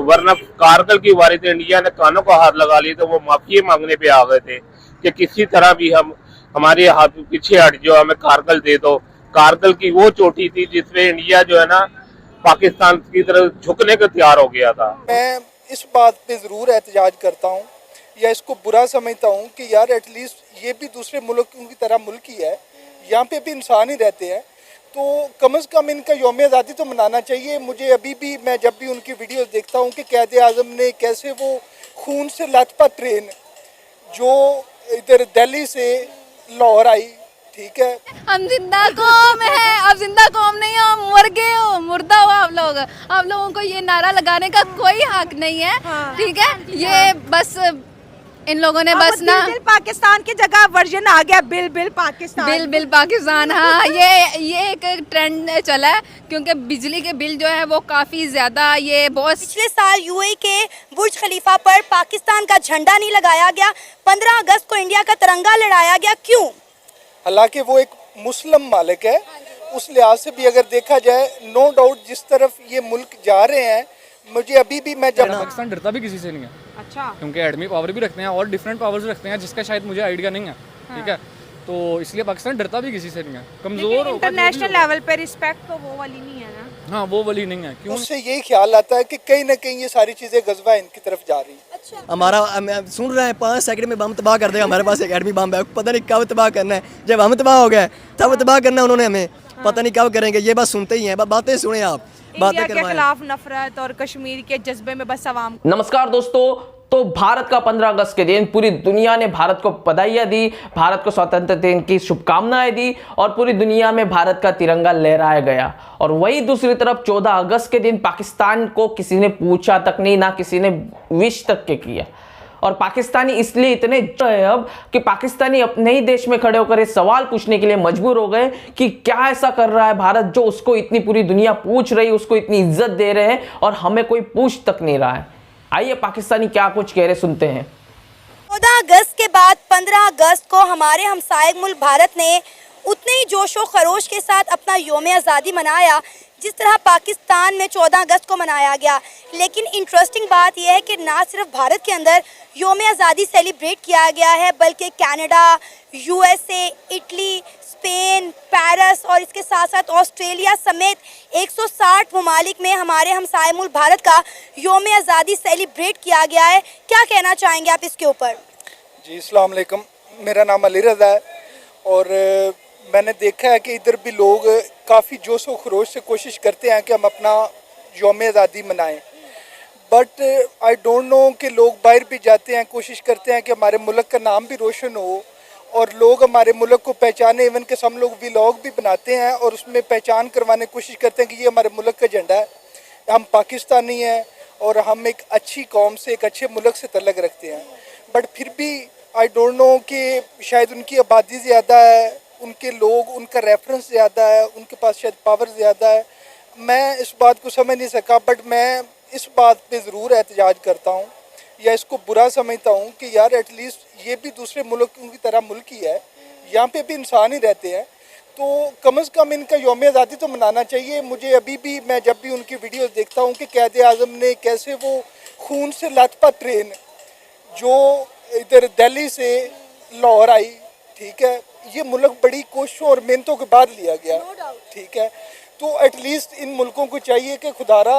वरना कारगिल की बारी तो इंडिया ने कानों का हाथ लगा लिया, तो वो माफी मांगने पे आ गए थे कि किसी तरह भी हम हमारे हाथ पीछे हट जाओ, हमें कारगिल दे दो। कारगिल की वो चोटी थी जिसमें इंडिया जो है ना पाकिस्तान की तरफ झुकने को तैयार हो गया था। मैं इस बात पे ज़रूर एहतजाज करता हूँ या इसको बुरा समझता हूँ कि यार एटलीस्ट ये भी दूसरे मुल्कों की तरह मुल्क ही है, यहाँ पे भी इंसान ही रहते हैं, तो कम से कम इनका यौम आज़ादी तो मनाना चाहिए। मुझे अभी भी, मैं जब भी उनकी वीडियोस देखता हूँ कि क़ायद आज़म ने कैसे वो खून से लथपथ ट्रेन जो इधर दिल्ली से लाहौर आई, ठीक है, हम जिंदा कौम है, अब जिंदा कौम नहीं हो, मर गए हो, मुर्दा हो आप लोग। आप लोगों को ये नारा लगाने का कोई हक नहीं है, ठीक है। ये बस इन लोगों ने बस ना बिल पाकिस्तान की जगह वर्जन आ गया, bill bill Pakistan, bill Pakistan. हाँ, ये एक ट्रेंड चला है क्योंकि बिजली के बिल जो है वो काफ़ी ज़्यादा, ये बहुत। पिछले साल यूएई के बुर्ज खलीफा पर पाकिस्तान का झंडा नहीं लगाया गया, 15 अगस्त को इंडिया का तिरंगा लहराया गया, क्यों? हालांकि वो एक मुस्लिम मालिक है, उस लिहाज से भी अगर देखा जाए, नो डाउट जिस तरफ ये मुल्क जा रहे हैं, मुझे अभी भी, मैं जब पाकिस्तान डरता भी किसी से नहीं है, अच्छा, क्योंकि एटमी पावर भी रखते हैं और डिफरेंट पावर्स रखते हैं जिसका शायद मुझे आइडिया नहीं है, ठीक है, तो इसलिए पाकिस्तान डरता भी किसी से नहीं है। कमजोर इंटरनेशनल लेवल पे रिस्पेक्ट तो वो वाली नहीं है ना। हाँ, वो वाली नहीं है। क्यों? उससे यही ख्याल आता है कि कहीं ना कहीं ये सारी चीजें गजवा इनकी तरफ जा रही है। अच्छा। हमारा सुन रहे हैं 5 सेकंड में बम तबाह कर देगा, हमारे पास एक एटमी बम है, पता नहीं कब तबाह करना है। जब हम तबाह हो गए तब तबाह करना उन्होंने हमें, पता नहीं कब करेंगे। ये बस सुनते ही हैं, बातें सुने आप, बातें इंडिया के खिलाफ नफरत और कश्मीर के जज्बे में बस आवाम। नमस्कार दोस्तों, तो भारत का 15 अगस्त के दिन पूरी दुनिया ने भारत को बधाइयां दी, भारत को स्वतंत्रता दिन की शुभकामनाएं दी और पूरी दुनिया में भारत का तिरंगा लहराया गया। और वही दूसरी तरफ 14 अगस्त के दिन पाकिस्तान को किसी ने पूछा तक नहीं, ना किसी ने विश तक के किया। और पाकिस्तानी इसलिए इतने अब कि पाकिस्तानी अपने ही देश में खड़े होकर ये सवाल पूछने के लिए मजबूर हो गए कि क्या ऐसा कर रहा है भारत जो उसको इतनी पूरी दुनिया पूछ रही, उसको इतनी इज्जत दे रहे हैं और हमें कोई पूछ तक नहीं रहा है। आइए पाकिस्तानी क्या कुछ कह रहे सुनते हैं। 14 अगस्त के बाद 15 अगस्त को हमारे हमसाये मुल्क भारत ने उतने ही जोशो खरोश के साथ अपना यौम आज़ादी मनाया जिस तरह पाकिस्तान में 14 अगस्त को मनाया गया। लेकिन इंटरेस्टिंग बात यह है कि ना सिर्फ भारत के अंदर यौम आज़ादी सेलिब्रेट किया गया है, बल्कि Canada, USA, Italy, Spain, Paris और इसके साथ साथ ऑस्ट्रेलिया समेत 160 ममालिक में हमारे हमसाये मुल्क भारत का यौम आज़ादी सेलिब्रेट किया गया है। क्या कहना चाहेंगे आप इसके ऊपर? जी, अस्सलाम वालेकुम, मेरा नाम अली रज़ा है और मैंने देखा है कि इधर भी लोग काफ़ी जोश व खरोश से कोशिश करते हैं कि हम अपना यौम आज़ादी मनाएं, बट आई डोंट नो कि लोग बाहर भी जाते हैं, कोशिश करते हैं कि हमारे मुल्क का नाम भी रोशन हो और लोग हमारे मुल्क को पहचाने। इवन के हम लोग व्लॉग भी बनाते हैं और उसमें पहचान करवाने की कोशिश करते हैं कि ये हमारे मुल्क का झंडा है, हम पाकिस्तानी हैं और हम एक अच्छी कौम से, एक अच्छे मुल्क से तल्लक रखते हैं। बट फिर भी आई डोंट नो कि शायद उनकी आबादी ज़्यादा है, उनके लोग, उनका रेफरेंस ज़्यादा है, उनके पास शायद पावर ज़्यादा है। मैं इस बात को समझ नहीं सका, बट मैं इस बात पे ज़रूर एहतजाज करता हूँ या इसको बुरा समझता हूँ कि यार एटलीस्ट ये भी दूसरे मुल्कों की तरह मुल्क ही है, यहाँ पे भी इंसान ही रहते हैं, तो कम से कम इनका यौम आज़ादी तो मनाना चाहिए। मुझे अभी भी, मैं जब भी उनकी वीडियोस देखता हूँ कि क़ायद आज़म ने कैसे वो खून से लथपथ ट्रेन जो इधर दिल्ली से लाहौर आई, ठीक है, ये मुल्क बड़ी कोशिशों और मेहनतों के बाद लिया गया, ठीक है, तो एटलीस्ट इन मुल्कों को चाहिए कि खुदारा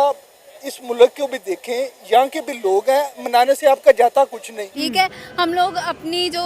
इस मुल्क को भी देखें, यहाँ के भी लोग हैं, मनाने से आपका जाता कुछ नहीं। ठीक है, हम लोग अपनी जो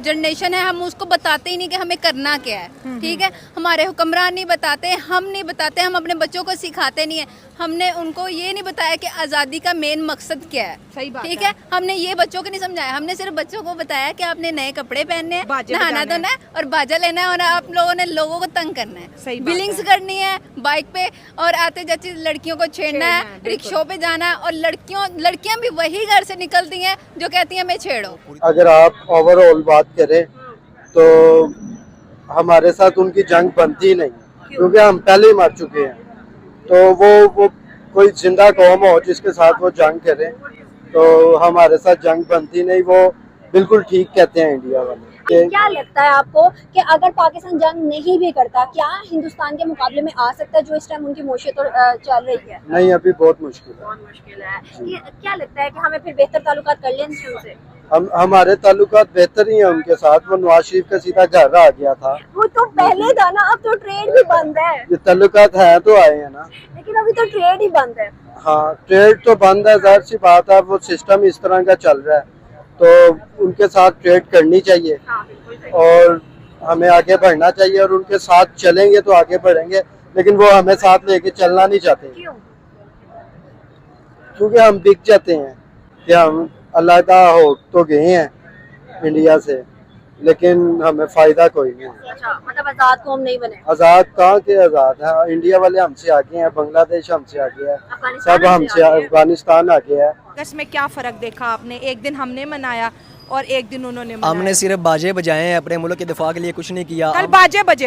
जनरेशन है हम उसको बताते ही नहीं कि हमें करना क्या है, ठीक है, हमारे हुक्मरान नहीं बताते, हम नहीं बताते, हम अपने बच्चों को सिखाते नहीं है। हमने उनको ये नहीं बताया कि आज़ादी का मेन मकसद क्या है, सही बात ठीक है, हमने ये बच्चों को नहीं समझाया। हमने सिर्फ बच्चों को बताया कि आपने नए कपड़े पहनने हैं, नहाना धोना है और बाजा लेना है और आप लोगों ने लोगों को तंग करना है, बिलिंग्स करनी है बाइक पे और आते जाते लड़कियों को छेड़ना है, रिक्शों पे जाना है और लड़कियां भी वही घर से निकलती हैं जो कहती हैं मैं छेड़ो। अगर आप ओवरऑल बात करें तो हमारे साथ उनकी जंग बनती नहीं, क्योंकि हम पहले ही मर चुके हैं। तो वो कोई जिंदा कौम हो जिसके साथ वो जंग करें, तो हमारे साथ जंग बनती नहीं। वो बिल्कुल ठीक कहते हैं इंडिया वाले। क्या लगता है आपको कि अगर पाकिस्तान जंग नहीं भी करता, क्या हिंदुस्तान के मुकाबले में आ सकता है जो इस टाइम उनकी मौशियत चल रही है? नहीं, अभी बहुत मुश्किल है। बहुत मुश्किल है। क्या लगता है कि हमें फिर बेहतर ताल्लुकात कर लें उनसे? हमारे ताल्लुकात बेहतर ही है उनके साथ। वो नवाज शरीफ का सीधा घर आ गया था। वो तो पहले था ना, अब तो ट्रेड भी बंद है। ये ताल्लुकात है तो आए हैं ना, लेकिन अभी तो ट्रेड ही बंद है। हाँ, ट्रेड तो बंद है, जाहिर सी बात है। वो सिस्टम इस तरह का चल रहा है, तो उनके साथ ट्रेड करनी चाहिए और हमें आगे बढ़ना चाहिए, और उनके साथ चलेंगे तो आगे बढ़ेंगे। लेकिन वो हमें साथ लेके चलना नहीं चाहते, क्योंकि हम बिक जाते हैं कि हम अलहदा हो तो गए हैं इंडिया से, लेकिन हमें फायदा कोई नहीं है। अच्छा, मतलब आजाद कौम नहीं बने? आजाद कहाँ के आजाद है? इंडिया वाले हमसे आगे हैं, बांग्लादेश हमसे आगे है, सब हमसे, अफगानिस्तान आगे है। अगस्त में क्या फर्क देखा आपने? एक दिन हमने मनाया और एक दिन उन्होंने मनाया। हमने सिर्फ बाजे बजाए हैं, अपने मुल्क के दिफा के लिए कुछ नहीं किया। कल बाजे बजे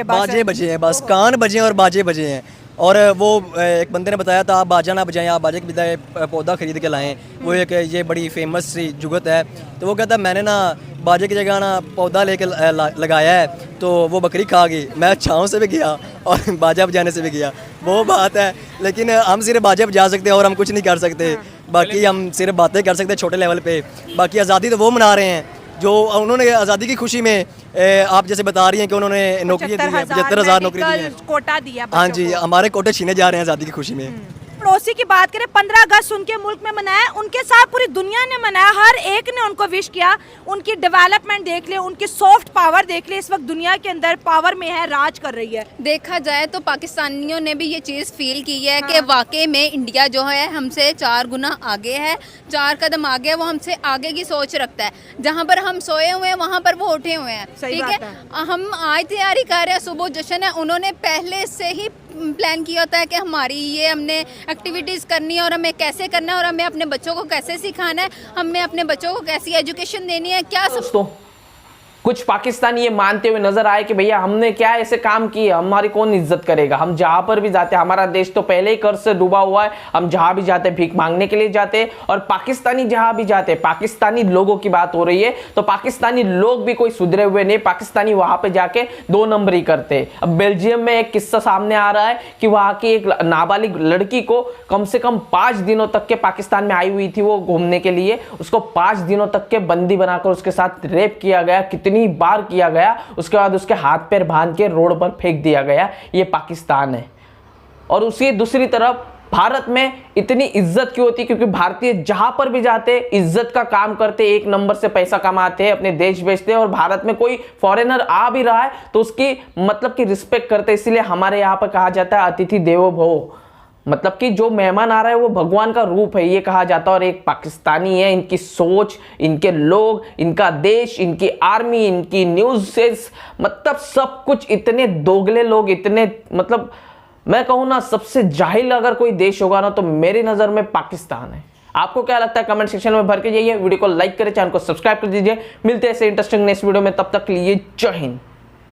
हैं बस, कान बजे और बाजे बजे हैं। और वो एक बंदे ने बताया था आप बाजा ना बजाएं, आप बाजे के बजाय पौधा खरीद के लाएं। वो एक ये बड़ी फेमस सी जुगत है। तो वो कहता मैंने ना बाजे की जगह ना पौधा लेके लगाया है, तो वो बकरी खा गई। मैं छाँव से भी गया और बाजा बजाने से भी गया, वो बात है। लेकिन हम सिर्फ बाजे बजा सकते हैं और हम कुछ नहीं कर सकते। बाकी हम सिर्फ बातें कर सकते हैं छोटे लेवल पे। बाकी आज़ादी तो वो मना रहे हैं जो उन्होंने आज़ादी की खुशी में, आप जैसे बता रही हैं कि उन्होंने नौकरी दी है, 75,000 नौकरी दी है, कोटा दिया। हाँ जी, हमारे कोटे छीने जा रहे हैं आज़ादी की खुशी में। पड़ोसी की बात करें, 15 अगस्त उनके मुल्क में मनाया, उनके साथ पूरी दुनिया ने मनाया, हर एक ने उनको विश किया। उनकी डेवलपमेंट देख ले, उनकी सॉफ्ट पावर देख ले, इस वक्त दुनिया के अंदर पावर में है, राज कर रही है। देखा जाए तो पाकिस्तानियों ने भी ये चीज़ फील की है कि वाकई में इंडिया जो है हमसे 4 गुना आगे है, 4 कदम आगे है। वो हमसे आगे की सोच रखता है। जहाँ पर हम सोए हुए हैं वहाँ पर वो उठे हुए हैं। ठीक है, हम आज तैयारी कर रहे हैं, सुबह जश्न है। उन्होंने पहले से ही प्लान किया होता है कि हमारी ये हमने एक्टिविटीज़ करनी है और हमें कैसे करना है और हमें अपने बच्चों को कैसे सिखाना है, हमें अपने बच्चों को कैसी एजुकेशन देनी है, क्या दोस्तों कुछ पाकिस्तानी ये मानते हुए नजर आए कि भैया हमने क्या ऐसे काम किए, हमारी कौन इज्जत करेगा। हम जहां पर भी जाते हैं, हमारा देश तो पहले ही कर्ज से डूबा हुआ है, हम जहां भी जाते हैं भीख मांगने के लिए जाते हैं। और पाकिस्तानी जहां भी जाते हैं, पाकिस्तानी लोगों की बात हो रही है, तो पाकिस्तानी लोग भी कोई सुधरे हुए नहीं। पाकिस्तानी वहां पे जाके 2 नंबरी करते हैं। अब बेल्जियम में एक किस्सा सामने आ रहा है कि वहां की एक नाबालिग लड़की को कम से कम 5 दिनों तक के, पाकिस्तान में आई हुई थी वो घूमने के लिए, उसको 5 दिनों तक के बंदी बनाकर उसके साथ रेप किया गया। कितनी बार किया गया, उसके बाद उसके हाथ पैर बांध के रोड पर फेंक दिया गया। ये पाकिस्तान है। और उसी दूसरी तरफ भारत में इतनी इज्जत क्यों होती? क्योंकि भारतीय जहां पर भी जाते इज्जत का काम करते, 1 नंबर से पैसा कमाते हैं, अपने देश बेचते हैं। और भारत में कोई फॉरेनर आ भी रहा है तो उसकी मतलब की रिस्पेक्ट करते। इसीलिए हमारे यहाँ पर कहा जाता है अतिथि देवो भव, मतलब कि जो मेहमान आ रहा है वो भगवान का रूप है, ये कहा जाता है। और एक पाकिस्तानी है, इनकी सोच, इनके लोग, इनका देश, इनकी आर्मी, इनकी न्यूज़, मतलब सब कुछ इतने दोगले लोग, इतने मतलब मैं कहूँ ना सबसे जाहिल अगर कोई देश होगा ना तो मेरी नज़र में पाकिस्तान है। आपको क्या लगता है कमेंट सेक्शन में भर के जाइए। वीडियो को लाइक करें, चैनल को सब्सक्राइब कर दीजिए। मिलते हैं ऐसे इंटरेस्टिंग नेक्स्ट वीडियो में, तब तक के लिए जय हिंद।